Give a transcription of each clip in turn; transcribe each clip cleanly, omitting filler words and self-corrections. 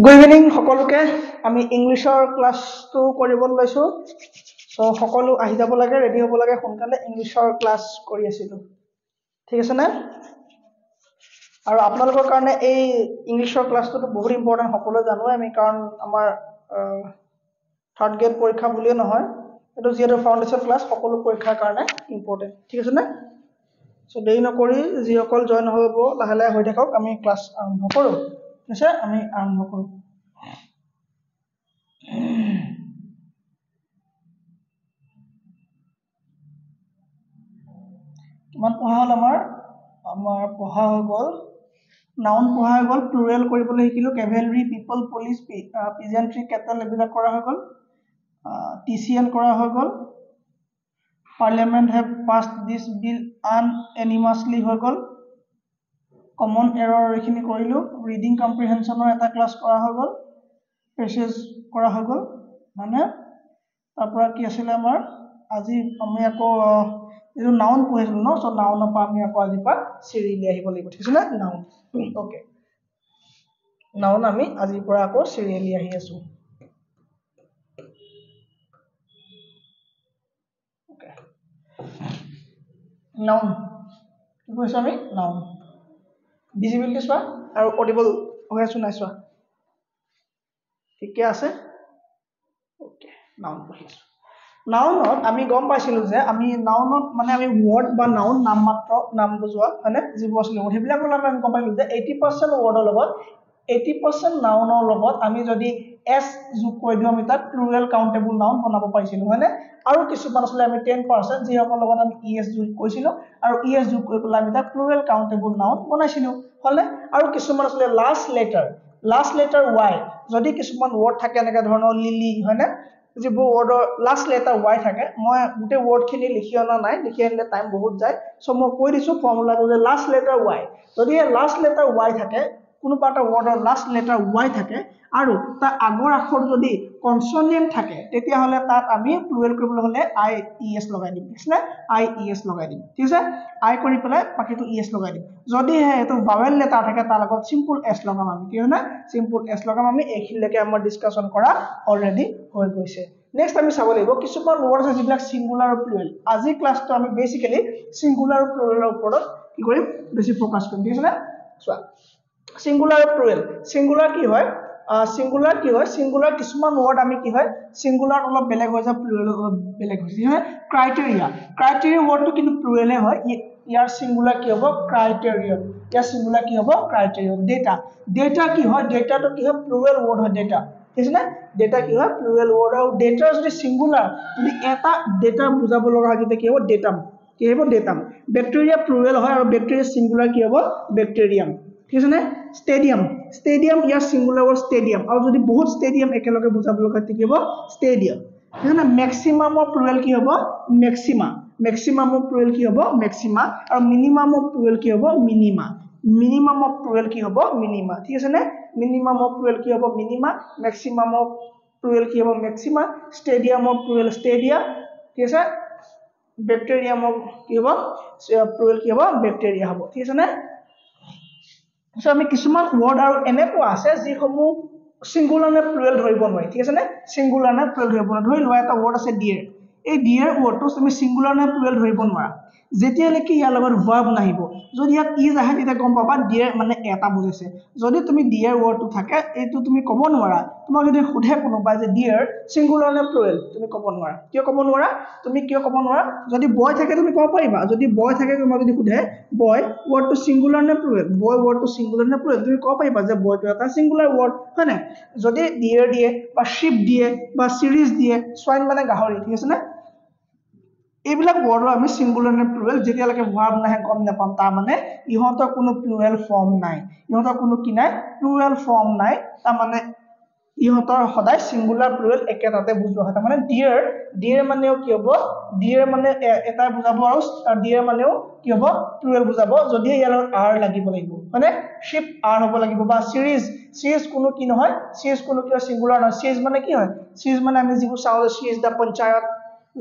Good evening, সকলোকে আমি ইংলিছৰ ক্লাছটো কৰিব লৈছো সো সকলো আহি যাব লাগে ৰেডি হ'ব লাগে সোনকালে ইংলিছৰ ক্লাছ কৰি আছিলো ঠিক আছে না আৰু আপোনালোকৰ কাৰণে এই ইংলিছৰ ক্লাছটো বহুত ইম্পৰ্টেন্ট সকলো জানো আমি কাৰণ আমাৰ থাৰ্ড গ্ৰেড পৰীক্ষা বুলিয়ে নহয় এটো যিহেতু ফাউন্ডেশন ক্লাছ সকলো পৰীক্ষাৰ কাৰণে ইম্পৰ্টেন্ট ঠিক আছে না সো দেৰি নকৰি যিসকল জয়েন হ'ব লাহে লাহে হৈ থাকক আমি ক্লাছ আৰম্ভ কৰো নিশ্চয় আমি আৰম্ভ কৰো কিমান পঢ়া হল আমাৰ পঢ়া হৈ গল নাউন পঢ়া হৈ গল প্লুৰেল কৰিবলৈ শিকিলো cavalry people police peasantry cattle এবিলাক কৰা হৈ গল টিচিএল কৰা হৈ গল parliament have passed this bill unanimously হৈ গল কমন এৰৰ এখিনি কৰিলো ৰিডিং কম্প্ৰিহেনশনৰ এটা ক্লাছ কৰা হৈ গল পেছেজ কৰা হৈ গল মানে তাৰপৰা কি আছিল আমাৰ আজি আমি আকৌ এটো নাউন পঢ়িছিলো ন সো নাউনৰ পৰা আমি আকৌ আজি পৰা সিৰিয়ালি আহিব লাগিব ঠিক আছে না নাউন ওকে নাউন আমি আজি পৰা আকৌ সিৰিয়ালি আহি আছো ওকে নাউন কি কৈছো আমি নাউন ভিজিবিলিটি চোৱা আৰু অডিবল হৈ আছে নাই চোৱা ঠিকে আছে ওকে নাউন পঢ়িছো নাউনত আমি গম পাইছিলো যে আমি নাউনত মানে আমি ওয়ার্ড বা নাউন নাম মাত্ৰ নাম বুজোৱা মানে যিবোৰ আছিল সেইবিলাক আমি গম পাইলো যে 80% ওয়াৰ্ডৰ লগত 80% নাউনৰ লগত আমি যদি s যোগ কৰি দিও আমি তাত প্লুৰাল কাউন্টেবল নাউন বনাব পাৰিছিলো হয়নে আৰু কিছুমান আসলে আমি 10% যিসকল লগত আমি es যোগ কৰিছিলো আৰু es যোগ কৰি পেলাই আমি তাত প্লুৰাল কাউন্টেবল নাউন বনাইছিলো হলে আৰু কিছুমান আসলে লাস্ট লেটাৰ y যদি কিছুমান ওয়াৰ্ড থাকে এনেকা ধৰণৰ লিলি হয়নে যিবোৰ ওয়াৰ্ডৰ লাস্ট লেটাৰ y থাকে মই গুটে ওয়ার্ড খিনি লিখি অনা নাই লিখি আনিলে টাইম বহুত যায় সো মই কৈ দিছো ফৰ্মুলাটো যে লাস্ট লেটাৰ y যদি লাস্ট লেটাৰ y থাকে কোনোবা এটা ওয়াৰ্ডৰ লাস্ট লেটাৰ y থাকে আৰু তাৰ আগৰ আখৰ যদি কনসোনেন্ট থাকে তেতিয়া হলে তাত আমি প্লুৰাল কৰিবলৈ হলে ies লগাই দিম ঠিক আছে ies লগাই দিম ঠিক আছে i কৰি পেলাই বাকিটো es লগাই দিম যদি এটো ভাৱেল লেটাৰ থাকে তাৰ লগত সিম্পল s লগাম আমি কি হয় সিম্পল s লগাম আমি এইখিলৈকে আমাৰ ডিসকাশন কৰা অলৰেডি হৈ গৈছে নেক্সট আমি চাব লাগিব কিছুমান ওয়াৰ্ড আছে যিবিলাক সিঙ্গুলাৰ আৰু প্লুৰাল আজি ক্লাছটো আমি বেসিক্যালি সিঙ্গুলাৰ আৰু প্লুৰালৰ ওপৰত কি কৰিম বেছি ফোকাস কৰিম ঠিক আছে চোৱা সিঙ্গুলাৰ আৰু প্লুৰাল সিঙ্গুলাৰ কি হয় সিঙ্গুলাৰ কিছুমান ওয়াৰ্ড আমি কি হয় সিঙ্গুলাৰ অলপ বেলেগ হৈ যায় প্লুৰাল অলপ বেলেগ হৈ যায় ক্ৰাইটেৰিয়া ওয়াৰ্ডটো কিন্তু প্লুৰালে হয় ইয়াৰ সিঙ্গুলাৰ কি হ'ব ক্ৰাইটেৰিয়ন ইয়াৰ সিঙ্গুলাৰ কি হ'ব ক্ৰাইটেৰিয়ন ডেটা কি হয় ডেটাটো কি হয় প্লুৰাল ওয়াৰ্ড হয় ডেটা ঠিক আছে ডেটা কি হয় প্লুৰাল ওয়াৰ্ড আৰু ডেটা যদি সিঙ্গুলাৰ যদি এটা ডেটা বুজাব লগা হয় তেতিয়া কি হ'ব ডেটাম ব্যাকটেৰিয়া প্লুৰাল হয় আৰু ব্যাকটেৰিয়া সিঙ্গুলাৰ কি হ'ব ব্যাকটেৰিয়াম ঠিক আছে স্টেডিয়াম ইয়াৰ সিঙ্গুলাৰ ওয়াৰ্ড স্টেডিয়াম আৰু যদি বহুত স্টেডিয়াম একেলগে বুজাব লগা হয় কি হ'ব ষ্টেডিয়াম ঠিক আছে ম্যাক্সিমামৰ প্লুৰাল কি হ'ব ম্যাক্সিমামৰ প্লুৰাল কি হ'ব ম্যাক্সিমা আৰু মিনিমামৰ প্লুৰাল কি হ'ব মিনিমামৰ প্লুৰাল কি হ'ব মিনিমা ঠিক আছে মিনিমামৰ প্লুৰাল কি হ'ব মিনিমা ম্যাক্সিমামৰ প্লুৰাল কি হ'ব ম্যাক্সিমা ষ্টেডিয়ামৰ প্লুৰাল ষ্টেডিয়া ঠিক আছে ব্যাকটেৰিয়ামৰ কি হ'ব প্লুৰাল কি হ'ব ব্যাকটেৰিয়া হ'ব ঠিক আছে সো আমি কিছুমান ওয়াৰ্ড আৰু এনেকুৱা আছে যিসমূহ সিঙ্গুলাৰ নে প্লুৰাল ধৰিব নোৱাৰি ঠিক আছে সিঙ্গুলাৰ নে প্লুৰাল ধৰিব নোৱাৰি ধৰি লোৱা এটা ওয়াৰ্ড আছে ডিয়াৰ এই ডিয়াৰ ওয়াৰ্ডটো তুমি সিঙ্গুলাৰ নে প্লুৰাল ধৰিব নোৱাৰা যেতিয়ালৈকে ইয়াৰ লগত ভাৰ্ব নাহিব যদি ইয়াত ইজ আহে তেতিয়া গম পাবা ডিয়াৰ মানে এটা বুজাইছে যদি তুমি ডিয়াৰ ওয়াৰ্ডটো থাকে এইটো তুমি ক'ব নোৱাৰা তোমাক যদি খুধে কোনোবাই যে ডিয়াৰ সিঙ্গুলাৰ নে প্লুৰাল তুমি ক'ব নোৱাৰা কিয় ক'ব নোৱাৰা যদি বয় থাকে তুমি ক'ব পাৰিবা যদি বয় থাকে তোমাক যদি খুধে বয় ওয়াৰ্ডটো সিঙ্গুলাৰ নে প্লুৰাল বয় ওয়াৰ্ডটো সিঙ্গুলাৰ নে প্লুৰাল তুমি ক'ব পাৰিবা যে বয়টো এটা সিঙ্গুলাৰ ওয়াৰ্ড হয় না যদি ডিয়াৰ দিয়ে বা শিপ দিয়ে বা সিৰিজ দিয়ে সোয়াইন মানে গাহৰি ঠিক আছে এইবিলাক ওয়াৰ্ডৰ আমি সিঙ্গুলাৰ নে প্লুৰাল যেতিয়ালৈকে ভাৰ্ব নাহে গম নাপাম তাৰ মানে ইহঁতৰ কোনো প্লুৰাল ফৰ্ম নাই ইহঁতৰ কোনো কি নাই প্লুৰাল ফৰ্ম নাই তাৰ মানে ইহঁতৰ সদায় সিঙ্গুলাৰ প্লুৰাল একেটাতে বুজোৱা হয় মানে ডিয়াৰ মানেও কি হ'ব ডিয়াৰ মানে এটা বুজাব আৰু ডিয়াৰ মানেও কি হ'ব প্লুৰাল বুজাব যদি ইয়াৰ আৰ লাগিব মানে শিপ আৰ হ'ব লাগিব বা সিৰিজ কোনো কি নহয় সিৰিজ কোনো কি সিঙ্গুলাৰ নহয় সিৰিজ মানে কি হয় সিৰিজ মানে আমি যিবোৰ চাও সিৰিজ দা পঞ্চায়ত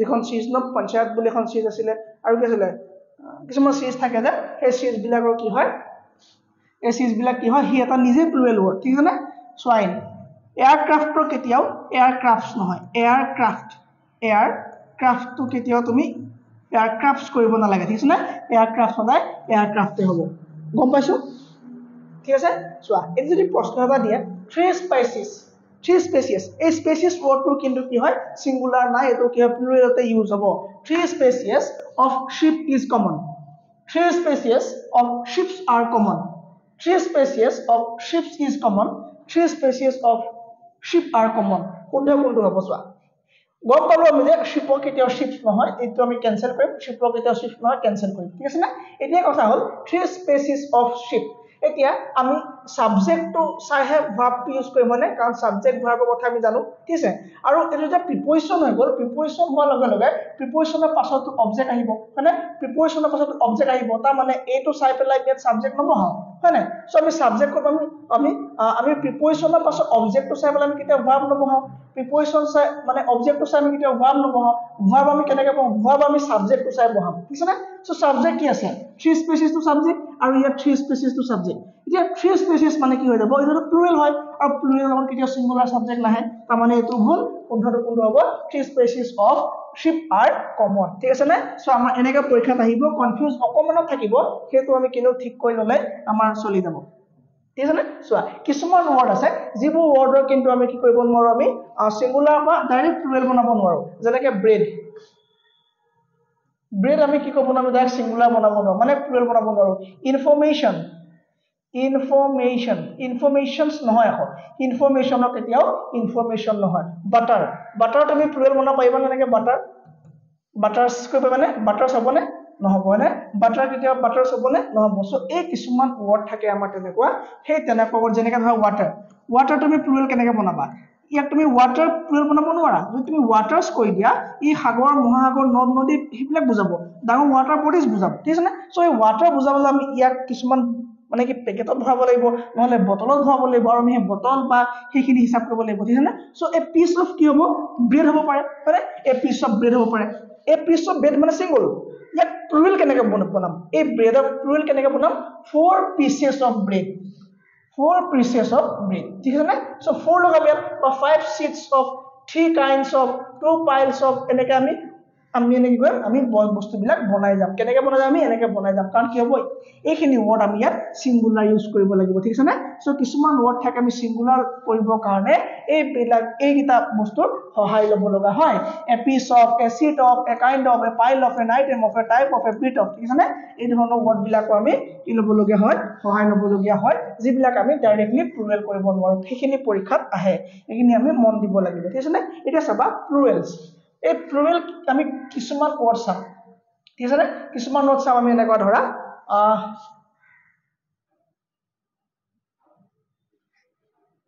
যিখন সিৰিজ ন পঞ্চায়ত বুলি এখন সিৰিজ আছিল আৰু কি আছিল কিছুমান সিৰিজ থাকে যে সেই সিৰিজ বিলাকৰ কি হয় এই সিৰিজ বিলাক কি হয় হি এটা নিজে প্লুৰাল ওয়াৰ্ড ঠিক আছে সোয়াইন এয়াৰক্ৰাফটৰ কেতিয়াও এয়াৰক্ৰাফটস নহয় এয়াৰক্ৰাফট তো কেতিয়াও তুমি এয়াৰক্ৰাফটস কৰিব নালাগে ঠিক আছে না এয়াৰক্ৰাফট সদায় এয়াৰক্ৰাফটে হ'ব গম পাইছো ঠিক আছে সোয়া এই যদি প্ৰশ্ন এটা দিয়ে থ্রি স্পেচিছ এই স্পেচিছ ওয়ার্ডটো কিন্তু কি হয় সিঙ্গুলার নাই এটো কি প্লুরালতে ইউজ হ'ব three species of ship is common Three species of ships are common. Three species of ships is common. Three species of ship are common. কোনটো হ'ব সোৱা গম পালো আমি যে শিপৰ কেতিয়াও শিপস নহয় এইটো আমি ক্যান্সেল কৰিম শিপৰ কেতিয়াও শিপস নহয় ক্যান্সেল কৰিম ঠিক আছে না এতিয়া কথা হল থ্ৰি স্পেচিছ অফ শিপ এতিয়া আমি সাবজেক্টটো চাইহে ভাৰ্বটো ইউজ কৰিম মানে কাৰণ সাবজেক্ট ভাৰ্বৰ কথা আমি জানো ঠিক আছে আৰু এটা যে প্ৰিপজিশন হৈ গল প্ৰিপজিশন হোৱাৰ লগে লগে প্ৰিপজিশনৰ পাছত অবজেক্ট আহিব মানে প্ৰিপজিশনৰ পাছত অবজেক্ট আহিব তাৰ মানে এইটো চাই পেলাই ইয়াত সাবজেক্ট নবহাও হয় না সো আমি সাবজেক্ট কত আমি প্ৰিপজিশনৰ পাছত অবজেক্টটো চাই পেলাই আমি কেতিয়া ভাৰ্ব নবহাও প্ৰিপজিশন চাই মানে অবজেক্টটো চাই আমি কেতিয়া ভার্ব নবহাও ভার্ব আমি কেনেকৈ বহাম ভার্ব আমি সাবজেক্টটো চাই বহাম ঠিক আছে না সো সাবজেক্ট কি আছে থ্রি স্পেচিছ টু সাবজেক্ট আৰু ইয়াত থ্ৰি স্পেচিছ টু সাবজেক্ট এতিয়া থ্ৰি স্পেচিছ মানে কি হৈ যাব এটা প্লুৰাল হয় আৰু প্লুৰাল লগত কেতিয়া সিঙ্গুলাৰ সাবজেক্ট নাহে তাৰ মানে এটো হ'ল কোনটো হ'ব three species of ship are common ঠিক আছে না সো আমাৰ এনেকা পৰীক্ষাত আহিব কনফিউজ অকমানত থাকিব হেতু আমি কিনো ঠিক কৰি ললে আমাৰ চলি যাব ঠিক আছে না সো কিছুমান ওয়াৰ্ড আছে যিবোৰ ওয়াৰ্ডৰ কিন্তু আমি কি কৰিব নোৱাৰো আমি সিঙ্গুলাৰ বা ডাইৰেক্ট প্লুৰাল বনাব নোৱাৰো যেনেকৈ ব্ৰেড আমি কি কব নাম ডাইৰেক্ট সিঙ্গুলাৰ বনাব নোৱাৰো মানে প্লুৰাল বনাব নোৱাৰো ইনফৰমেশনস নহয় আকৌ ইনফৰমেশনক কেতিয়াও ইনফৰমেশন নহয় বাটাৰ তুমি প্লুৰাল বনাব পাৰিবা নেকে বাটাৰ্স কই মানে বাটাৰ্স হবনে নহব মানে বাটাৰ কেতিয়া বাটাৰ্স হবনে নহব সো এই কিছুমান ওয়াৰ্ড থাকে আমাৰ তেনেকুৱা সেই তেনেকুৱা ওয়াৰ্ড যেনেকৈ ধৰা ওয়াটাৰ তুমি প্লুৰাল কেনেকৈ বনাবা ইয়াক তুমি ওয়াটাৰ প্লুৰাল বনাব নোৱাৰা যদি তুমি ওয়াটাৰ্স কৈ দিয়া ই সাগৰ মহাসাগৰ নদ নদী হিবিলাক বুজাব ডাঙৰ ওয়াটাৰ বডিজ বুজাব ঠিক আছে না সো এই ওয়াটাৰ বুজাবলৈ আমি ইয়াক কিছুমান মানে কি পেকেটত ভৰাব লাগিব নহলে বটলত ভৰাব লাগিব আৰু আমি বটল বা সেইখিনি হিসাব কৰিব লাগিব ঠিক আছে না সো এ পিস অফ কি হ'ব ব্ৰেড হ'ব পাৰে মানে এ পিস অফ ব্ৰেড হ'ব পাৰে এ পিস অফ ব্ৰেড মানে সিঙ্গল ইয়াক প্লুৰাল কেনেকৈ বনাম এই ব্ৰেডৰ প্লুরাল কেনেকৈ বনাম 4 pieces of bread ঠিক আছে না সো 4 লগাম ইয়াত বা 5 sheets of 3 kinds of 2 piles of এনেকৈ আমি এনেকৈ কৰিম আমি বস্তুবিলাক বনাই যাম কেনেকৈ বনাই যাম আমি এনেকৈ বনাই যাম কাৰণ কি হ'ব এইখিনি ওয়াৰ্ড আমি ইয়াত সিঙ্গুলাৰ ইউজ কৰিব লাগিব ঠিক আছে না সো কিছুমান ওয়াৰ্ড থাকে আমি সিঙ্গুলাৰ কৰিব কাৰণে এইগিটা বস্তুৰ সহায় ল'ব লগা হয় a piece of A sheet of a kind of A pile of N item of A type of A beet of ঠিক আছে না এই ধৰণৰ ওয়ার্ড বিলাক আমি কি ল'ব লগা হয় সহায় ল'ব লগা হয় যিবিলাক আমি ডাইৰেক্টলি প্লুৰাল কৰিব নোৱাৰো সেইখিনি পৰীক্ষাত আহে এইখিনি আমি মন দিব লাগিব ঠিক আছে না এটা চাবা প্লুরালস এই প্লুরাল আমি কিছুমান ওয়ার্ড চাম ঠিক আছে না কিছুমান ওয়ার্ড চাম আমি এনেকুৱা ধৰা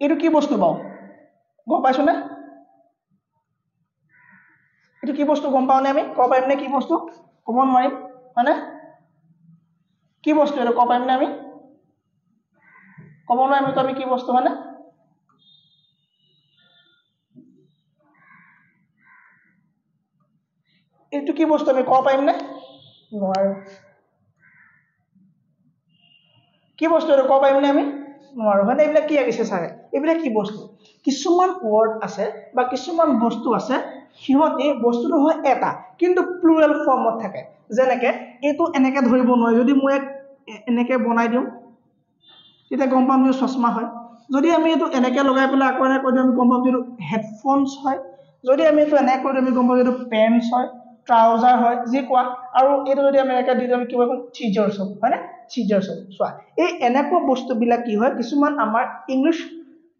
এটো কি বস্তু বাও গম পাইছো না এটো কি বস্তু গম পাও নে আমি কব পাৰিম নে কি বস্তু কব নোৱাৰিম মানে কি বস্তু এটো কব পাৰিম নে আমি কব নোৱাৰিম তো আমি কি বস্তু মানে এটো কি বস্তু আমি কব পাৰিম নে নোৱাৰো কি বস্তু এটো কব পাৰিম নে আমি নোৱাৰো মানে এইবিলাক কি আহিছে ছাৰে এইবিলাক কি বস্তু কিছুমান ওয়ার্ড আছে বা কিছুমান বস্তু আছে সিহঁতে বস্তুটো হয় এটা কিন্তু প্লুরাল ফর্মত থাকে যেনেকৈ এটো এনেকৈ ধৰিব নোৱাৰি যদি মই এনেকৈ বনাই দিওঁ তেতিয়া গম পাম যে চশমা হয় যদি আমি এটো এনেকৈ লগাই পেলাই আকৌ এনেকৈ কৈ দিওঁ আমি গম পাম যে হেডফোনস হয় যদি আমি এটো এনেকৈ কৈ দিওঁ আমি গম পাম যে পেন্টস হয় ট্রাউজার হয় যি কোৱা আৰু এটো যদি আমি এনেকৈ দি দিওঁ আমি কি হ'ব চিজার্স হ'ব হয় না চিজার্স হ'ব সোৱা এই এনেকুৱা বস্তুবিলাক কি হয় কিছুমান আমাৰ ইংলিশ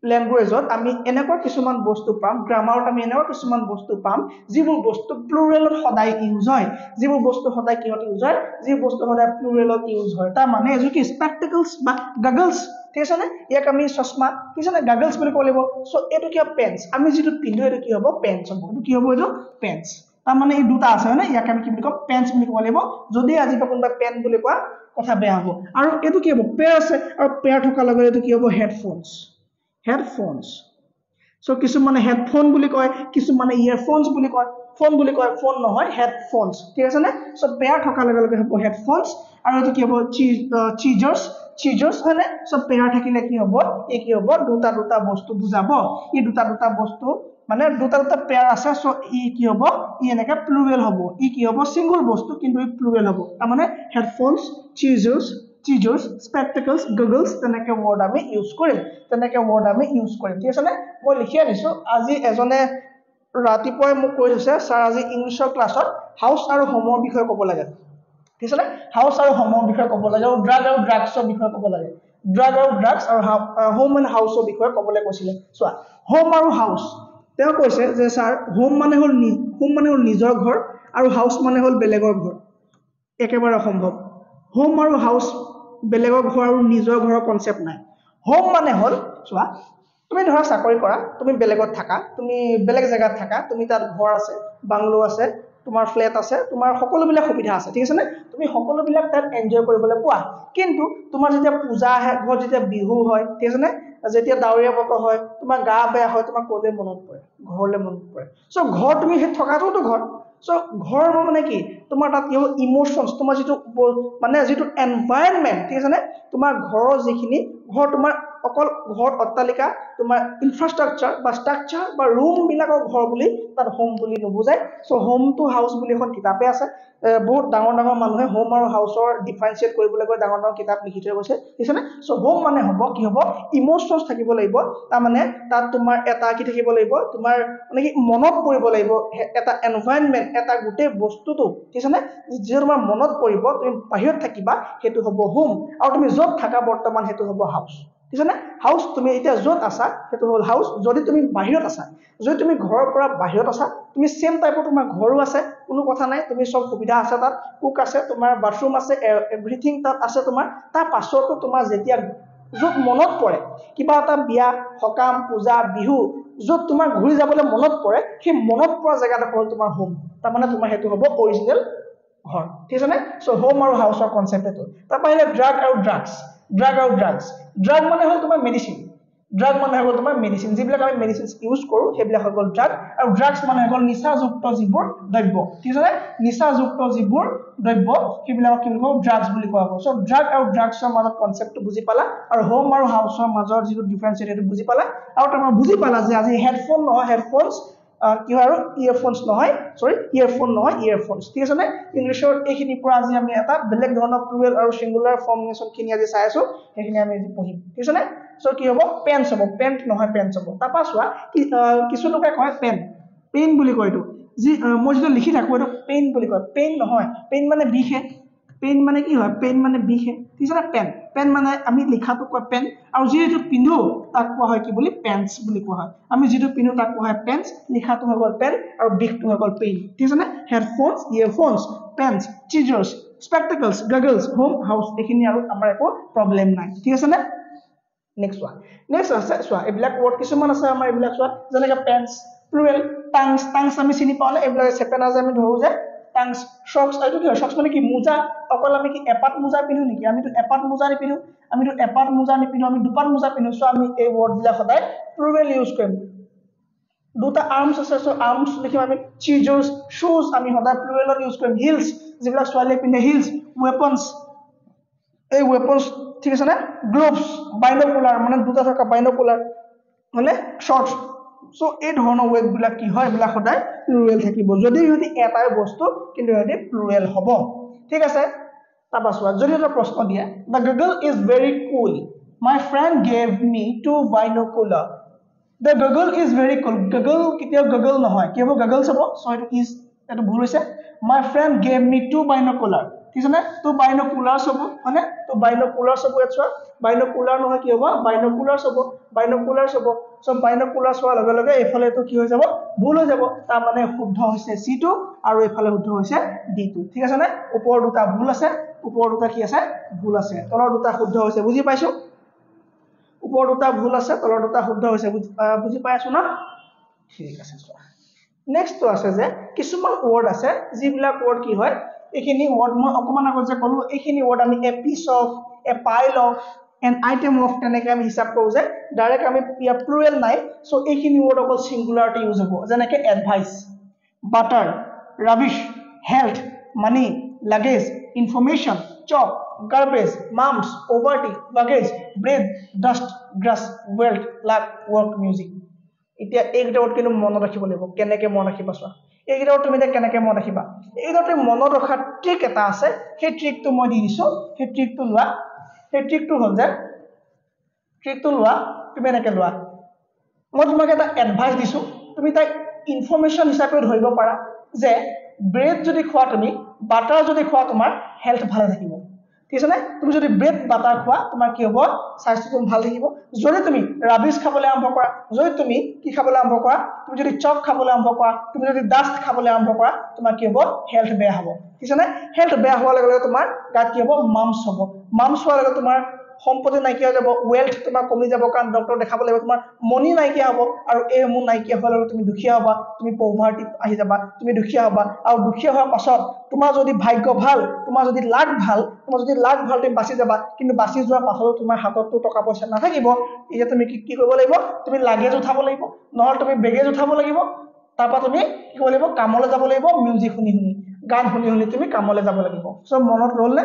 ল্যাঙ্গুৱেজত আমি এনেকুৱা কিছুমান বস্তু পাম গ্ৰামাৰত আমি এনেকুৱা কিছুমান বস্তু পাম যিবোৰ বস্তু প্লুৰালত সদায় ইউজ হয় যিবোৰ বস্তু সদায় কিহত ইউজ হয় যি বস্তু সদায় প্লুৰালত ইউজ হয় তাৰ মানে এজো কি স্পেক্টাকলস বা গগলস ঠিক আছে না ইয়াক আমি চশমা ঠিক আছে না গগলস বুলি ক'ব লাগিব সো এটো কি পেন্স আমি যেটো পিন্ধো এটো কি হ'ব পেন্স হ'ব এটো কি হ'ব এটো পেন্স তাৰ মানে এই দুটা আছে না ইয়াক আমি কি বুলি কম পেন্স বুলি ক'ব লাগিব যদি আজি কোনবা পেন বুলি কোৱা কথা বেয়া হ'ব আৰু এটো কি হ'ব পেয়াৰ আছে আৰু পেয়াৰ থকা লগে এটো কি হ'ব হেডফোনস সো কিছুমানে হেডফোন বুলি কয় কিছুমানে ইয়াৰফোনছ বুলি কয় ফোন নহয় হেডফোনছ ঠিক আছে নে সো পেয়াৰ থকা লগে লগে হ'ব হেডফোনছ আৰু এটো কি হ'ব চিজাৰ্ছ হয়নে সো পেয়াৰ থাকিলে কি হ'ব এই কি হ'ব দুটা দুটা বস্তু বুজাব এই দুটা দুটা বস্তু মানে দুটা দুটা পেয়াৰ আছে সো ই কি হ'ব ই এনেকা প্লুৰেল হ'ব ই কি হ'ব সিঙ্গল বস্তু কিন্তু ই প্লুৰেল হ'ব তাৰ মানে হেডফোনছ চিজাৰ্ছ স্পেক্টাকলছ গগলছ তেনেকে ওয়াৰ্ড আমি ইউজ কৰিম ঠিক আছে নে মই লিখি আনিছো আজি এজনে ৰাতিপুৱাই মোক কৈ দিছে স্যাৰ আজি ইংলিছৰ ক্লাছত হাউস আৰু হোমৰ বিষয়ে ক'ব লাগে ঠিক আছে নে হাউস আৰু হোমৰ বিষয়ে ক'ব লাগে আৰু ড্ৰাগ আৰু ড্ৰাগছৰ বিষয়ে ক'ব লাগে ড্ৰাগ আৰু ড্ৰাগছ আৰু হোম এণ্ড হাউসৰ বিষয়ে ক'বলৈ কৈছিলে চোৱা হোম আৰু হাউস তেওঁ কৈছে যে স্যাৰ হোম মানে হ'ল নিজৰ ঘৰ আৰু হাউস মানে হ'ল বেলেগৰ ঘৰ একেবাৰে অসম্ভৱ হোম আৰু হাউস বেলেগৰ ঘৰ আৰু নিজৰ ঘৰৰ কনসেপ্ট নাই হোম মানে হ'ল চোৱা তুমি ধৰা চাকৰি কৰা তুমি বেলেগত থাকা তুমি বেলেগ জায়গাত থাকা তুমি তাত ঘৰ আছে বাংলো আছে তোমাৰ ফ্ল্যাট আছে তোমাৰ সকলো বিলাক সুবিধা আছে ঠিক আছে নে তুমি সকলো বিলাক তাত এনজয় কৰিবলৈ পোৱা কিন্তু তোমাৰ যেতিয়া পূজা আহে ঘৰ যেতিয়া বিহু হয় ঠিক আছে নে যেতিয়া ডাৱৰীয়া বতৰ হয় তোমাৰ গা বেয়া হয় তোমাৰ কোলে মনত পৰে ঘৰলে মনত পৰে সো ঘৰ তুমি হে থকাটোতো ঘৰ সো ঘৰ মানে কি তোমাৰ তাত কি ইমোশনস তোমাৰ যেটো মানে যেটো এনवायरमेंट ঠিক আছে নে তোমাৰ ঘৰৰ যিখিনি ঘৰ তোমাৰ অকল ঘৰ অট্টালিকা তোমাৰ ইনফ্ৰাষ্ট্ৰাকচাৰ বা ষ্ট্ৰাকচাৰ বা ৰুম বিলাকৰ ঘৰ বুলি তাত হোম বুলি নুবুজায় সো হোম টু হাউস বুলি এখন কিতাপে আছে বহুত ডাঙৰ ডাঙৰ মানুহে হোম আৰু হাউসৰ ডিফাৰেন্সিয়েট কৰিবলৈ গৈ ডাঙৰ ডাঙৰ কিতাপ লিখি থৈ গৈছে ঠিক আছে নে সো হোম মানে হ'ব কি হ'ব ইমোশনস থাকিব লাগিব তাৰ মানে তাত তোমাৰ এটা কি থাকিব লাগিব তোমাৰ মানে কি মনত পৰিব লাগিব এটা এনवायरमेंट এটা গুটে বস্তুটো ঠিক আছে নে যে তোমাৰ মনত পৰিব তুমি বাহিৰত থাকিবা হেতু হ'ব হোম আৰু তুমি যত থাকা বৰ্তমান হেতু হ'ব হাউস ঠিক আছে নে হাউস তুমি এতিয়া যত আছা হেতু হ'ল হাউস যদি তুমি বাহিৰত আছা যদি তুমি ঘৰৰ পৰা বাহিৰত আছা তুমি সেম টাইপৰ তোমাৰ ঘৰো আছে কোনো কথা নাই তুমি সব সুবিধা আছে তাত কুক আছে তোমাৰ বাথৰুম আছে এভৰিথিং তাত আছে তোমাৰ তাৰ পাছতো তোমাৰ যেতিয়া যত মনত পৰে কিবা এটা বিয়া হকাম পূজা বিহু যত তোমাৰ ঘুৰি যাবলৈ মনত পৰে সেই মনত পৰা জায়গাটা হ'ল তোমাৰ হোম তাৰ মানে তোমাৰ হেতু হ'ব অৰিজিনেল ঘৰ ঠিক আছে নে সো হোম আৰু হাউসৰ কনসেপ্ট এটো তাৰ পাইলে ড্ৰাগ আৰু ড্ৰাগছ ড্ৰাগ মানে হ'ল তোমাৰ মেডিসিন ড্ৰাগ মানে হ'ল তোমাৰ মেডিসিন যিবিলাক আমি মেডিসিনস ইউজ কৰো সেইবিলাক হ'ল ড্ৰাগ আৰু ড্ৰাগছ মানে হ'ল নিচাযুক্ত যিবোৰ দ্ৰব্য ঠিক আছে নিচাযুক্ত যিবোৰ দ্ৰব্য সেইবিলাক কি বুলি কওঁ ড্ৰাগছ বুলি কোৱা হয় সো ড্ৰাগ আৰু ড্ৰাগছৰ মাজৰ কনসেপ্টটো বুজি পালা আৰু হোম আৰু হাউসৰ মাজৰ যিটো ডিফাৰেন্স সেইটো বুজি পালা আৰু তোমাৰ বুজি পালা যে আজি হেডফোন নহয় হেডফোনস কি হয় আৰু ইয়াৰফোনস নহয় সৰি ইয়াৰফোনস ঠিক আছে নে ইংলিশৰ এইখিনি পৰা আজি আমি এটা বেলেগ ধৰণৰ প্লুৰেল আৰু সিঙ্গুলাৰ ফৰ্মেশন খিনি আজি চাই আছো সেইখিনি আমি আজি পঢ়িম ঠিক আছে নে সো কি হ'ব পেন্স হ'ব পেন্ট নহয় পেন্স হ'ব তাৰপা চোৱা কিছু লোকে কয় পেন বুলি কয় এইটো যি মই যেটো লিখি থাকো এইটো পেন বুলি কয় পেন নহয় পেন মানে বিখে পেন মানে কি হয় পেন মানে বিখে ঠিক আছে পেন মানে আমি লিখাটো কয় পেন আৰু যেটো পিন্ধো তাক কোৱা হয় কি বুলি পেন্স বুলি কোৱা হয় আমি যেটো পিন্ধো তাক কোৱা হয় পেন্স লিখাটো হৈ গ'ল পেন আৰু বিখটো হৈ গ'ল পেন ঠিক আছে হেডফোনস ইয়াৰফোনস পেন্স চিজাৰ্ছ স্পেক্টাকলছ গগলছ হোম হাউস এইখিনি আৰু আমাৰ একো প্ৰবলেম নাই ঠিক আছে নে নেক্সট আছে চোৱা এইবিলাক ওয়াৰ্ড কিছুমান আছে আমাৰ এইবিলাক চোৱা যেনেকা পেন্স প্লুৰেল টাংস আমি চিনি পাও না এইবিলাক সেপেনা যে আমি ধৰো যে টাংস শক্স এইটো কি শক্স মানে কি মোজা অকল আমি কি এপাত মোজা পিন্ধো নেকি আমিতো এপাত মোজা নিপিন্ধো আমিতো এপাত মোজা নিপিন্ধো আমি দুপাত মোজা পিন্ধো সো আমি এই ওয়াৰ্ড বিলাক সদায় প্লুৰেল ইউজ কৰিম দুটা আৰ্মস আছে সো আৰ্মস লিখিম আমি চিজাৰ্ছ শুজ আমি সদায় প্লুৰেলত ইউজ কৰিম হিলছ যিবিলাক ছোৱালী পিন্ধে হিলছ ওয়েপনস এই ওয়েপনস ঠিক আছে না গ্লোভস বাইনোকুলাৰ মানে দুটা থকা বাইনোকুলাৰ মানে শৰ্টস সো এই ধৰণৰ ওয়েট বিলাক কি হয় এবিলাক সদায় প্লুৰেল থাকিব যদি এটাই বস্তু কিন্তু এটি প্লুৰেল হ'ব ঠিক আছে তাপাছৱা যদি এটা প্ৰশ্ন দিয়ে the goggle is very cool my friend gave me two binocular the goggle is very cool goggle কেতিয়া goggle নহয় কি হ'ব goggle হ'ব সো এটো is এটো ভুল হৈছে my friend gave me two binocular ঠিক আছে না তো বাইনোকুলাৰস হ'ব মানে তো বাইনোকুলাৰস হ'ব এটছ বাইনোকুলাৰ নহয় কি হ'ব বাইনোকুলাৰস হ'ব সো বাইনোকুলাৰস হোৱাৰ লগে লগে এফালে তো কি হৈ যাব ভুল হৈ যাব তাৰ মানে শুদ্ধ হৈছে C2 আৰু এফালে শুদ্ধ হৈছে D2 ঠিক আছে না ওপৰ দুটা ভুল আছে ওপৰ দুটা কি আছে ভুল আছে তলৰ দুটা শুদ্ধ হৈছে বুজি পাইছো ওপৰ দুটা ভুল আছে তলৰ দুটা শুদ্ধ হৈছে বুজি পাইছো না ঠিক আছে চোৱা নেক্সট তো আছে যে কিছুমান ওয়াৰ্ড আছে যিবিলাক ওয়াৰ্ড কি হয় এইখিনি ওয়াৰ্ড মই অকমান আগত যে কলো এইখিনি ওয়াৰ্ড আমি a piece of a pile of an item of তেনেকৈ আমি হিচাপ কৰোঁ যে ডাইৰেক্ট আমি ইয়াৰ প্লুৰেল নাই চ' এইখিনি ৱৰ্ড অকল ছিংগুলাৰতে ইউজ হ'ব যেনেকৈ advice butter rubbish health money luggage information chalk garbage mumps poverty luggage bread dust grass wealth luck work music এতিয়া এইকেইটা ৱৰ্ড কিন্তু মনত ৰাখিব লাগিব কেনেকৈ মনত ৰাখিবা চোৱা এইকেইটা ৱৰ্ড তুমি এতিয়া কেনেকৈ মনত ৰাখিবা এইকেইটা তুমি মনত ৰখাৰ ট্ৰিক এটা আছে সেই ট্ৰিকটো মই দি দিছোঁ সেই ট্ৰিকটো লোৱা সেই ট্ৰিকটো হ'ল যে ট্ৰিকটো লোৱা তুমি এনেকৈ লোৱা মই তোমাক এটা এডভাইচ দিছোঁ তুমি তাক ইনফৰমেশ্যন হিচাপে ধৰিব পাৰা যে ব্ৰেড যদি খোৱা তুমি বাটাৰ যদি খোৱা তোমাৰ হেল্থ ভালে থাকিব ঠিক আছে নে তুমি যদি ব্ৰেড বাটাৰ খোৱা তোমাৰ কি হ'ব স্বাস্থ্যটো ভাল থাকিব যদি তুমি ৰাবিছ খাবলৈ আৰম্ভ কৰা যদি তুমি কি খাবলৈ আৰম্ভ কৰা তুমি যদি চক খাবলৈ আৰম্ভ কৰা তুমি যদি ডাষ্ট খাবলৈ আৰম্ভ কৰা তোমাৰ কি হ'ব হেল্থ বেয়া হ'ব ঠিক আছে নে হেল্থ বেয়া হোৱাৰ লগে লগে তোমাৰ গাত কি হ'ব মামছ হ'ব মামছ হোৱাৰ লগে তোমাৰ সম্পত্তি নাইকিয়া হৈ যাব ৱেল্থ তোমাৰ কমি যাব কাৰণ ডক্টৰ দেখাব লাগিব তোমাৰ মনি নাইকিয়া হ'ব আৰু এই সমূহ নাইকিয়া হোৱাৰ লগে তুমি দুখীয়া হ'বা তুমি পভাৰ্টিত আহি যাবা তুমি দুখীয়া হ'বা আৰু দুখীয়া হোৱাৰ পাছত তোমাৰ যদি ভাগ্য ভাল তোমাৰ যদি লাক ভাল তুমি বাচি যাবা কিন্তু বাচি যোৱাৰ পাছতো তোমাৰ হাততো টকা পইচা নাথাকিব এতিয়া তুমি কি কৰিব লাগিব তুমি লাগেজ উঠাব লাগিব নহ'লে তুমি বেগেজ উঠাব লাগিব তাৰপৰা তুমি কি কৰিব লাগিব কামলৈ যাব লাগিব মিউজিক শুনি শুনি গান শুনি শুনি তুমি কামলৈ যাব লাগিব চ' মনত ৰ'ল নে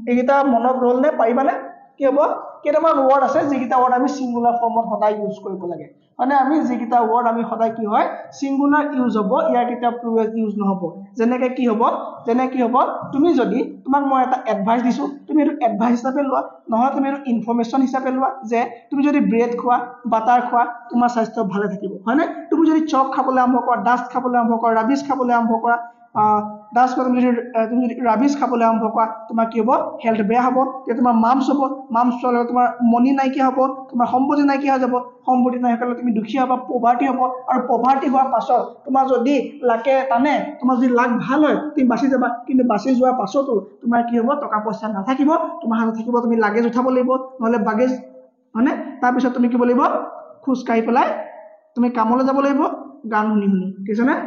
এইকেইটা মনত ৰ'ল নে পাৰিবানে কি হ'ব কেইটামান ৱৰ্ড আছে যিকেইটা ৱৰ্ড আমি ছিংগুলাৰ ফৰ্মত সদায় ইউজ কৰিব লাগে মানে আমি যিকেইটা ৱৰ্ড আমি সদায় কি হয় ছিংগুলাৰ ইউজ হ'ব ইয়াৰ কেতিয়া প্লুৰেল ইউজ নহ'ব যেনেকৈ কি হ'ব তুমি যদি তোমাক মই এটা এডভাইচ দিছোঁ তুমি এইটো এডভাইচ হিচাপে লোৱা নহয় তুমি এইটো ইনফৰমেশ্যন হিচাপে লোৱা যে তুমি যদি ব্ৰেড খোৱা বাটাৰ খোৱা তোমাৰ স্বাস্থ্য ভালে থাকিব হয়নে তুমি যদি চক খাবলৈ আৰম্ভ কৰা ডাষ্ট খাবলৈ আৰম্ভ কৰা ৰাবিছ খাবলৈ আৰম্ভ কৰা ডাষ্ট তুমি যদি ৰাবিছ খাবলৈ আৰম্ভ কৰা তোমাৰ কি হ'ব হেল্থ বেয়া হ'ব তেতিয়া তোমাৰ মামছ হ'ব মামছ হোৱাৰ লগত তোমাৰ মনি নাইকিয়া হ'ব তোমাৰ সম্পত্তি নাইকিয়া হৈ যাব সম্পত্তি নাইকিয়া হ'লে তুমি দুখীয়া হ'বা পভাৰ্টি হ'ব আৰু পভাৰ্টি হোৱাৰ পাছত তোমাৰ যদি লাকে টানে তোমাৰ যদি লাক ভাল হয় তুমি বাচি যাবা কিন্তু বাচি যোৱাৰ পাছতো তোমাৰ কি হ'ব টকা পইচা নাথাকিব তোমাৰ হাতত থাকিব তুমি লাগেজ উঠাব লাগিব নহ'লে বাগেজ হয়নে তাৰপিছত তুমি কি কৰিব লাগিব খোজকাঢ়ি পেলাই তুমি কামলৈ যাব লাগিব গান শুনি শুনি ঠিক আছে নে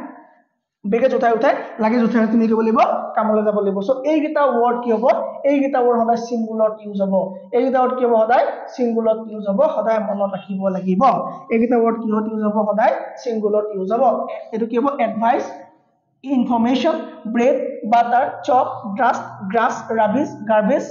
বেগেজ উঠাই লাগেজ উঠাই তুমি কি কৰিব লাগিব কামলৈ যাব লাগিব চ' এইকেইটা ৱৰ্ড কি হ'ব এইকেইটা ৱৰ্ড সদায় ছিংগুলাৰত ইউজ হ'ব এইকেইটা ৱৰ্ড কি হ'ব সদায় ছিংগুলাৰত ইউজ হ'ব সদায় মনত ৰাখিব লাগিব এইকেইটা ৱৰ্ড কিহত ইউজ হ'ব সদায় ছিংগুলাৰত ইউজ হ'ব এইটো কি হ'ব advice information bread butter chalk dust grass rubbish garbage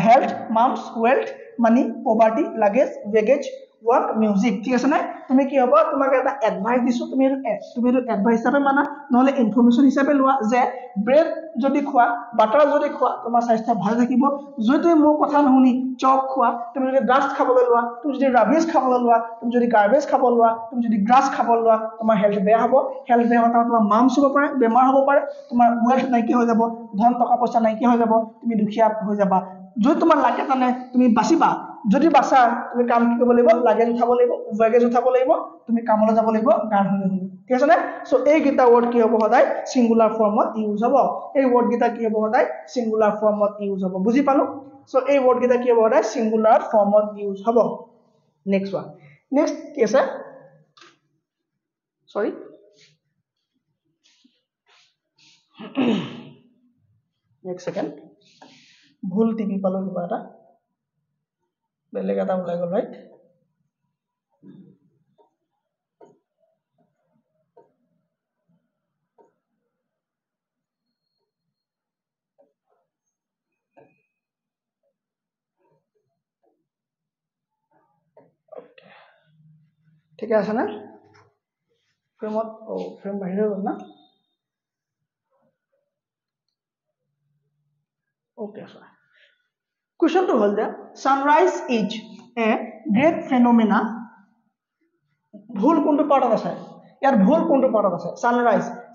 health mumps wealth money poverty luggage baggage work music ঠিক আছে নে তুমি কি হ'ব তোমাক এটা এডভাইচ দিছোঁ তুমি এইটো এডভাইচ হিচাপে মানা নহ'লে ইনফৰমেশ্যন হিচাপে লোৱা যে ব্ৰেড যদি খোৱা বাটাৰ যদি খোৱা তোমাৰ স্বাস্থ্য ভাল থাকিব যদি তুমি মোৰ কথা নুশুনি চক খোৱা তুমি যদি ডাষ্ট খাবলৈ লোৱা তুমি যদি ৰাবিছ খাবলৈ লোৱা তুমি যদি গাৰ্বেজ খাব লোৱা তুমি যদি গ্ৰাছ খাব লোৱা তোমাৰ হেল্থ বেয়া হ'ব হেল্থ বেয়া হোৱাৰ তোমাৰ মামছ হ'ব পাৰে বেমাৰ হ'ব পাৰে তোমাৰ ৱেল্থ নাইকিয়া হৈ যাব ধন টকা পইচা নাইকিয়া হৈ যাব তুমি দুখীয়া হৈ যাবা যদি তোমাৰ লাগে কাৰণে তুমি বাচিবা যদি বাচা তুমি কাম কি কৰিব লাগিব লাগেজ উঠাব লাগিব বেগেজ উঠাব লাগিব তুমি কামলৈ যাব লাগিব গান শুনি শুনি ঠিক আছে নে চ' এইকেইটা ৱৰ্ড কি হ'ব সদায় ছিংগুলাৰ ফৰ্মত ইউজ হ'ব এই ৱৰ্ডকেইটা কি হ'ব সদায় ছিংগুলাৰ ফৰ্মত ইউজ হ'ব বুজি পালো চ' এই ৱৰ্ডকেইটা কি হ'ব সদায় ছিংগুলাৰ ফৰ্মত ইউজ হ'ব নেক্সট ওৱান নেক্সট কি আছে চৰি নেক্সট ছেকেণ্ড ভুল টিপি পালো কিবা এটা বেলেগ এটা ওলাই গ'ল ৰাইট ঠিকে আছে না ফ্ৰেমত ফ্ৰেম বাহিৰ হৈ গ'ল না অ'কে ছাৰ কুৱেশ্যনটো হ'ল যে ছানৰাইজ ইজ এ গ্ৰেট ফেন'মেনা ভুল কোনটো পাৰ্টত আছে ইয়াত ভুল কোনটো পাৰ্টত আছে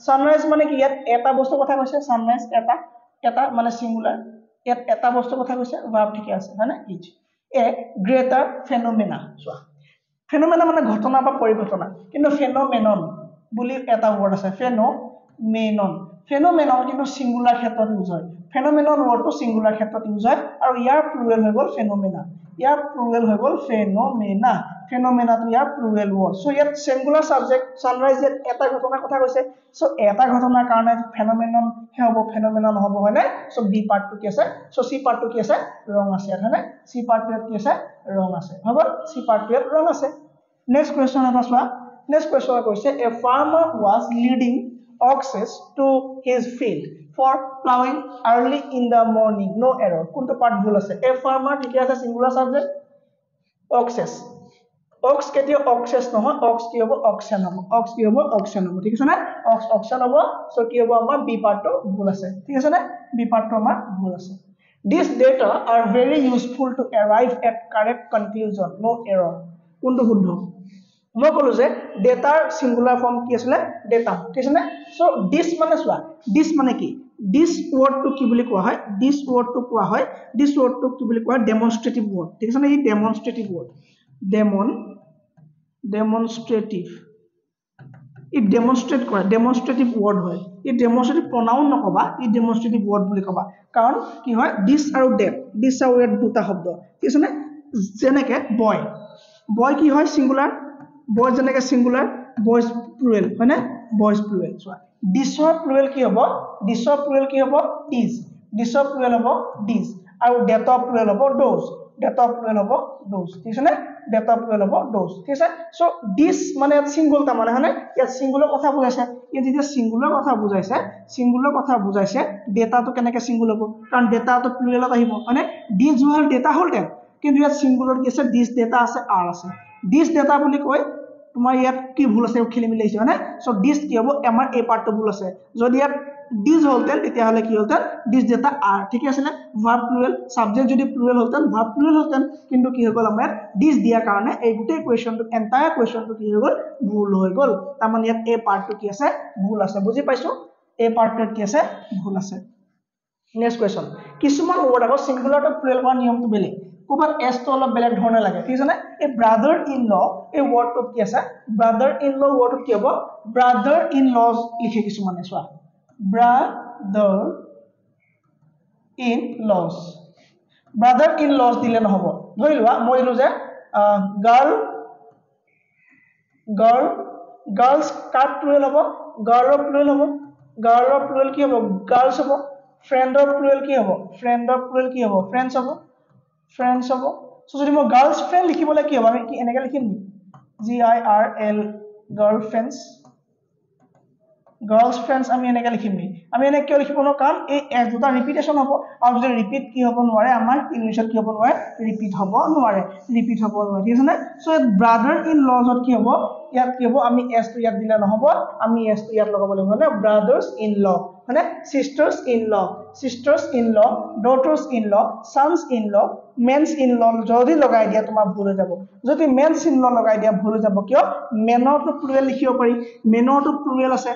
ছানৰাইজ মানে কি ইয়াত এটা বস্তুৰ কথা কৈছে ছানৰাইজ এটা মানে ছিংগুলাৰ ইয়াত এটা বস্তুৰ কথা কৈছে ভাৰ্ব ঠিকে আছে হয়নে ইজ এ গ্ৰেটাৰ ফেন'মেনা চোৱা ফেন'মেনা মানে ঘটনা বা পৰিঘটনা কিন্তু ফেন'মেনন বুলি এটা ৱৰ্ড আছে ফেন'মেনন ফেনোমেনন কিন্তু সিঙ্গুলাৰ ক্ষেত্ৰত ইউজ হয় ফেনোমেনন ওয়াৰ্ডটো সিঙ্গুলাৰ ক্ষেত্ৰত ইউজ হয় আৰু ইয়াৰ প্লুৰেল হৈ গল ফেনোমেনা ইয়াৰ প্লুৰেল হৈ গল ফেনোমেনা ফেনোমেনা তো ইয়াৰ প্লুৰেল ওয়াৰ্ড সো ইয়াত সিঙ্গুলাৰ সাবজেক্ট সানৰাইজ এটা ঘটনাৰ কথা কৈছে সো এটা ঘটনাৰ কাৰণে ফেনোমেনন হে হ'ব ফেনোমেনন হ'ব হয়নে সো বি পাৰ্টটো কি আছে সো সি পাৰ্টটো কি আছে ৰং আছে হয়নে সি পাৰ্টটো কি আছে ৰং আছে হ'ব সি পাৰ্টটো ৰং আছে নেক্সট কোৱেশ্চন এটা চোৱা নেক্সট কোৱেশ্চন কৈছে a farmer was leading oxes to his field for plowing early in the morning no error কোনটো পার্ট ভুল আছে a farmer ঠিক আছে সিঙ্গুলার সাবজেক্ট oxes ox কেতিয়া oxes নহয় ox কি হ'ব oxen হ'ব ox কি হ'ব oxen হ'ব ঠিক আছে না ox oxen হ'ব সো কি হ'ব আমাৰ বি পাৰ্টটো ভুল আছে ঠিক আছে না বি পাৰ্টটো আমাৰ ভুল আছে these data are very useful to arrive at correct conclusion no error কোনটো শুদ্ধ মই কলো যে ডেটাৰ সিঙ্গুলাৰ ফর্ম কি আছিল ডেটা ঠিক আছে না সো দিস মানে সোয়া দিস মানে কি দিস ওয়ার্ড টু কি বুলি কোৱা হয় দিস ওয়াৰ্ড টু কোৱা হয় দিস ওয়াৰ্ড টু কি বুলি কোৱা ডেমনস্ট্ৰেটিভ ওয়াৰ্ড ঠিক আছে না এই ডেমনস্ট্ৰেটিভ ওয়াৰ্ড ডেমনস্ট্ৰেটিভ ই ডেমনস্ট্ৰেট কৰে ডেমনস্ট্ৰেটিভ ওয়াৰ্ড হয় ই ডেমনস্ট্ৰেটিভ প্ৰনাউন নকবা ই ডেমনস্ট্ৰেটিভ ওয়াৰ্ড বুলি কবা কাৰণ কি হয় দিস আৰু ডেট দিস আৰু ডেট দুটা শব্দ ঠিক আছে না যেনেকে বয় বয় কি হয় সিঙ্গুলার বয় যেনেকে সিঙ্গুলার বয়স প্লুরাল হয় না বয়স প্লুরাল সো ডিসৰ প্লুৰাল কি হ'ব ডিসৰ প্লুৰাল কি হ'ব ডিজ ডিসৰ প্লুৰাল হ'ব ডিজ আৰু ডেটৰ প্লুৰাল হ'ব ডোজ ডেটৰ প্লুৰাল হ'ব ডোজ ঠিক আছে না ডেটৰ প্লুরাল হ'ব ডোজ ঠিক আছে সো ডিস মানে সিঙ্গুল তা মানে হয়নে ইয়াত সিঙ্গুলাৰ কথা বুজাইছে এই যেতিয়া সিঙ্গুলাৰ কথা বুজাইছে ডেটাটো কেনেকে সিঙ্গুল হ'ব কাৰণ ডেটাটো প্লুৰালত আহিব মানে ডিজ হল ডেটা হল টেন কিন্তু ইয়াত সিঙ্গুলাৰ কি আছে ডিস ডেটা আছে আৰ আছে ডিস ডেটা বুলি কয় তোমাৰ ইয়াত কি ভুল আছে খেলি মিলি আছে মানে সো ডিস কি হ'ব আমাৰ এই পাৰ্টটো ভুল আছে যদি ইয়াত ডিস হলতেন তেতিয়া হলে কি হলতেন ডিস ডেটা আর ঠিক আছে না ভার্ব প্লুরাল সাবজেক্ট যদি প্লুরাল হলতেন ভার্ব প্লুরাল হলতেন কিন্তু কি হৈ গল আমাৰ ডিস দিয়া কাৰণে এই গোটেই কোৱেশ্চনটো এন্টায়াৰ কোৱেশ্চনটো কি হৈ গল ভুল হৈ গল তাৰ মানে ইয়াত এই পাৰ্টটো কি আছে ভুল আছে বুজি পাইছো এই পাৰ্টটো কি আছে ভুল আছে নেক্সট কোৱেশ্চন কিছুমান ওয়াৰ্ড আকৌ সিঙ্গুলাৰ টু প্লুৰাল কৰা নিয়মটো বেলেগ কোবাত এস তো অলপ বেলেগ ধৰণে লাগে ঠিক আছে না এই ব্ৰাদাৰ ইন ল এই ওয়াৰ্ডটো কি আছে ব্ৰাদাৰ ইন ল ওয়াৰ্ডটো কি হ'ব ব্ৰাদাৰ ইন লজ লিখে কিছুমানে চোৱা brother in lodge brother in lodge দিলে নহব ধৰি লোৱা মই দিলো যে গাৰ্লছ কাৰ প্লুৰাল হ'ব গাৰ্লৰ প্লুৰাল হ'ব গাৰ্লৰ প্লুৰাল কি হ'ব গাৰ্লছ হ'ব ফ্ৰেণ্ডৰ প্লুৰাল কি হ'ব ফ্ৰেণ্ডৰ প্লুৰাল কি হ'ব ফ্ৰেণ্ডছ হ'ব friends হ'ব সো যদি মই গার্লস ফ্রেন্ড লিখিবলৈ কি হ'ব আমি কি এনেকৈ লিখিম নি GIRL গার্লস ফ্রেন্ডস আমি এনেকৈ লিখিম নি আমি এনে কিয় লিখিব ন কাৰণ এই এস দুটা ৰিপিটেশন হ'ব আৰু যদি ৰিপিট কি হ'ব নোৱাৰে আমাৰ ইংলিশত কি হ'ব নোৱাৰে ৰিপিট হ'ব নোৱাৰে ঠিক আছে না সো ব্ৰাদাৰ ইন লজত কি হ'ব ইয়াত কি হ'ব আমি এস টো ইয়াত দিলে নহব আমি এস টো ইয়াত লগাব লাগিব না ব্ৰাদাৰ্স ইন ল মানে sisters in law daughters in law sons in law mens in law যদি লগাই দিয়া তোমাৰ ভুল হৈ যাব যদি মেন্স ইন ল লগাই দিয়া ভুল হৈ যাব কিয় মেনৰ টু প্লুৰাল লিখিব পাৰি মেনৰ টু প্লুৰাল আছে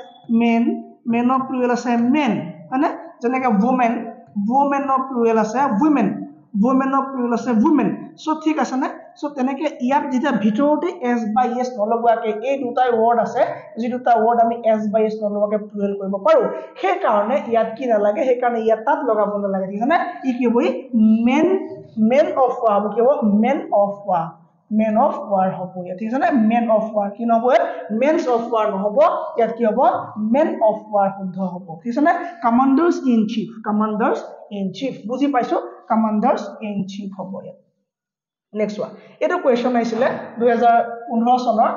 মেনৰ প্লুৰাল আছে মেন মানে যেনেকৈ ওমেনৰ প্লুৰাল আছে ওমেনৰ প্লুৰাল আছে ওমেন সো ঠিক আছে না সো তেনেকৈ ইয়াত যেতিয়া ভিতৰতে এস বাই এস নলগোৱাকে এই দুটা ওয়াৰ্ড আছে যি দুটা ওয়াৰ্ড আমি এস বাই এস নলগোৱাকে প্লুৰাল কৰিব পাৰো সেই কাৰণে ইয়াত কি নালাগে সেই কাৰণে ইয়াত তাত লগাব নালাগে ঠিক আছে না ই কি হ'ব মেন অফ ওয়াৰ হ'ব কি হ'ব মেন অফ ওয়াৰ হ'ব ইয়াত ঠিক আছে না মেন অফ ওয়াৰ কি নহব মেন্স অফ ওয়াৰ নহব ইয়াত কি হ'ব মেন অফ ওয়াৰ শুদ্ধ হ'ব ঠিক আছে না কমান্ডাৰ্স ইন চিফ বুজি পাইছো কমান্ডাৰ্স ইন চিফ হ'ব ইয়াত নেক্সট ওয়ান এটা কোৱেশ্চন আহিছিলে 2015 চনৰ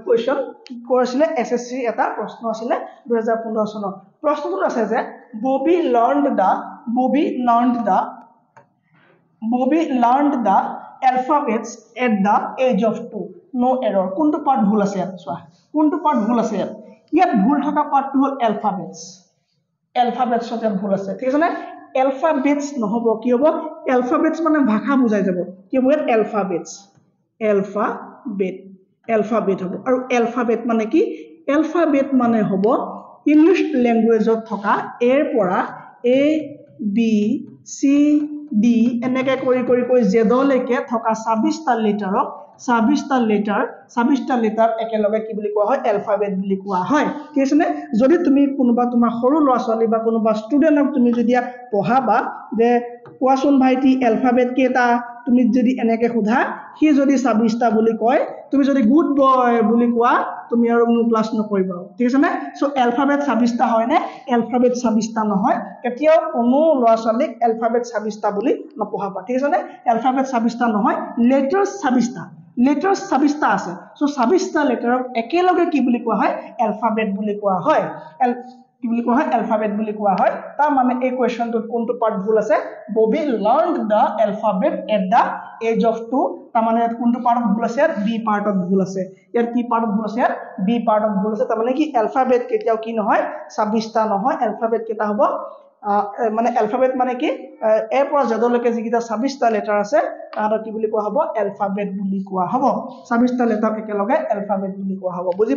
কোৱেশ্চন কৰিছিলে এসএসসি এটা প্ৰশ্ন আছিলে 2015 চনৰ প্ৰশ্নটো আছে যে Bobby learned the alphabets at the age of 2 no error কোনটো পাৰ্ট ভুল আছে ইয়াত চোৱা কোনটো পাৰ্ট ভুল আছে ইয়াত ভুল থকা পাৰ্টটো হ'ল alphabets ভুল আছে ঠিক আছে না alphabets নহব কি হ'ব alphabets মানে ভাষা বুজাই যাব কি হ'ব alphabet হ'ব আৰু alphabet মানে কি alphabet মানে হ'ব ইংলিশ ল্যাঙ্গুৱেজত থকা এৰ পৰা A B C D এনেকৈ কৰি জেডলৈকে থকা 26টা লেটাৰক 26টা লেটাৰ একেলগে কি বুলি কোৱা হয় এলফাবেট বুলি কোৱা হয় ঠিক আছে নে যদি তুমি কোনোবা তোমাৰ সৰু ল'ৰা ছোৱালী বা কোনোবা ষ্টুডেণ্টক তুমি যদি পঢ়াবা যে কোৱাচোন ভাইটি এলফাবেট কেইটা তুমি যদি এনেকে সোধা সি যদি 26টা বুলি কয় তুমি যদি গুড বয় বুলি কোৱা তুমি আৰু মোৰ ক্লাছ নকৰিবা ঠিক আছে নে সো এলফাবেট 26টা হয় নে এলফাবেট 26টা নহয় কেতিয়াও কোনো ল'ৰা ছোৱালীক এলফাবেট 26টা বুলি নপঢ়াবা ঠিক আছে নে এলফাবেট 26টা নহয় লেটাৰ্ছ 26টা লেটাৰ্ছ 26টা আছে সো 26টা লেটাৰক একেলগে কি বুলি কোৱা হয় এলফাবেট বুলি কোৱা হয় কি বুলি কোৱা হয় এলফাবেট বুলি কোৱা হয় তাৰ মানে এই কোৱেশ্চনটোত কোনটো পাৰ্ট ভুল আছে Bobby learned the alphabet at the age of 2 তাৰ মানে কোনটো পাৰ্টত ভুল আছে বি পাৰ্টত ভুল আছে ইয়াৰ কি পাৰ্টত ভুল আছে বি পাৰ্টত ভুল আছে তাৰ মানে কি এলফাবেট কেতিয়াও কি নহয় 26টা নহয় এলফাবেট কেটা হ'ব মানে এলফাবেট মানে কি এ পৰা জেডলৈকে যিকিটা 26টা লেটাৰ আছে তাহাঁতক কি বুলি কোৱা হ'ব এলফাবেট বুলি কোৱা হ'ব 26টা লেটাৰ একেলগে এলফাবেট বুলি কোৱা হ'ব বুজি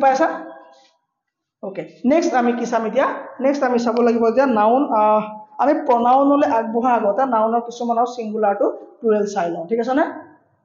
পাইছা ওকে নেক্সট আমি কি চাম এতিয়া নেক্সট আমি চাব লাগিব যে নাউন আমি প্ৰনাউনলৈ আগবঢ়া আগতে নাউনৰ কিছুমানৰ সিঙ্গুলাৰটো প্লুৰেল চাই লওঁ ঠিক আছে নে